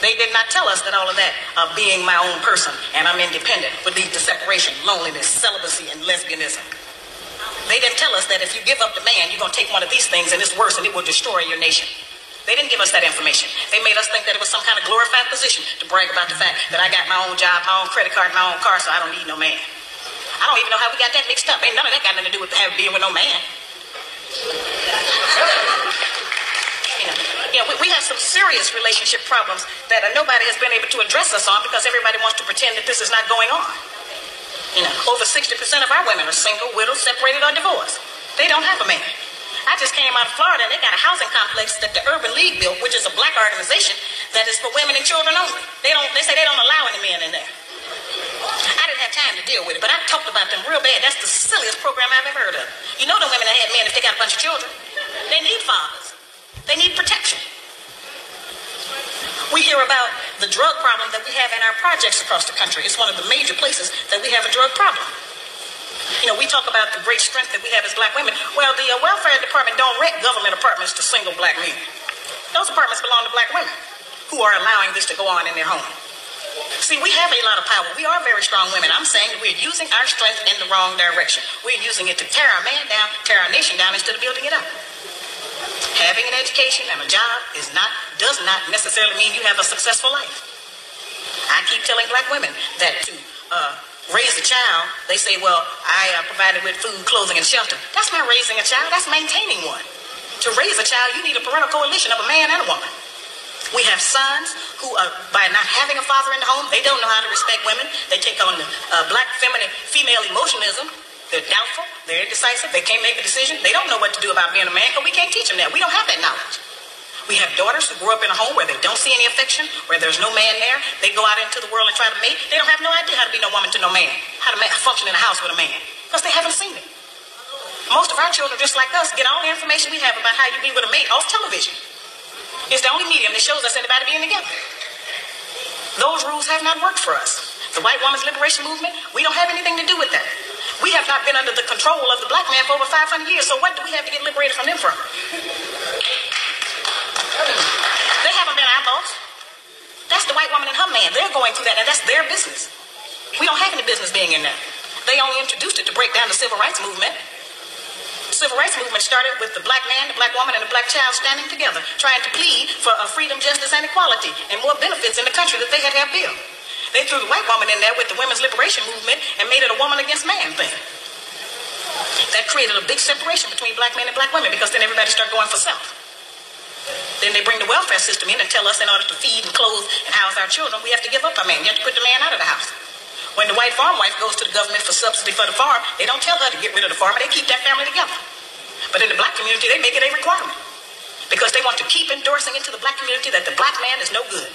They did not tell us that all of that, being my own person and I'm independent, would lead to separation, loneliness, celibacy, and lesbianism. They didn't tell us that if you give up the man, you're going to take one of these things and it's worse and it will destroy your nation. They didn't give us that information. They made us think that it was some kind of glorified position to brag about the fact that I got my own job, my own credit card, my own car, so I don't need no man. I don't even know how we got that mixed up. Ain't none of that got nothing to do with being with no man. We have some serious relationship problems that nobody has been able to address us on because everybody wants to pretend that this is not going on. Over 60% of our women are single, widowed, separated, or divorced. They don't have a man. I just came out of Florida and they got a housing complex that the Urban League built, which is a black organization that is for women and children only. They say they don't allow any men in there. I didn't have time to deal with it, but I talked about them real bad. That's the silliest program I've ever heard of. You know the women that had men if they got a bunch of children. They need fathers. They need protection. We hear about the drug problem that we have in our projects across the country. It's one of the major places that we have a drug problem. We talk about the great strength that we have as black women. Well, the welfare department don't rent government apartments to single black men. Those apartments belong to black women who are allowing this to go on in their home. See, we have a lot of power. We are very strong women. I'm saying that we're using our strength in the wrong direction. We're using it to tear our man down, tear our nation down instead of building it up. Having an education and a job does not necessarily mean you have a successful life. I keep telling black women that to raise a child, they say, well, I provided with food, clothing, and shelter. That's not raising a child. That's maintaining one. To raise a child, you need a parental coalition of a man and a woman. We have sons who, by not having a father in the home, they don't know how to respect women. They take on the black female emotionalism. They're doubtful. They're indecisive. They can't make a decision. They don't know what to do about being a man because we can't teach them that. We don't have that knowledge. We have daughters who grew up in a home where they don't see any affection, where there's no man there. They go out into the world and try to mate. They don't have no idea how to be no woman to no man, how to function in a house with a man, because they haven't seen it. Most of our children, just like us, get all the information we have about how you be with a mate off television. It's the only medium that shows us anybody being together. Those rules have not worked for us. The white woman's liberation movement, we don't have anything to do with that. We have not been under the control of the black man for over 500 years, so what do we have to get liberated from them from? They haven't been our boss. That's the white woman and her man. They're going through that, and that's their business. We don't have any business being in there. They only introduced it to break down the civil rights movement. The civil rights movement started with the black man, the black woman, and the black child standing together, trying to plead for freedom, justice, and equality, and more benefits in the country that they had to have built. They threw the white woman in there with the women's liberation movement and made it a woman against man thing. That created a big separation between black men and black women because then everybody started going for self. Then they bring the welfare system in and tell us in order to feed and clothe and house our children, we have to give up our man. You have to put the man out of the house. When the white farm wife goes to the government for subsidy for the farm, they don't tell her to get rid of the farm, they keep that family together. But in the black community, they make it a requirement because they want to keep endorsing into the black community that the black man is no good.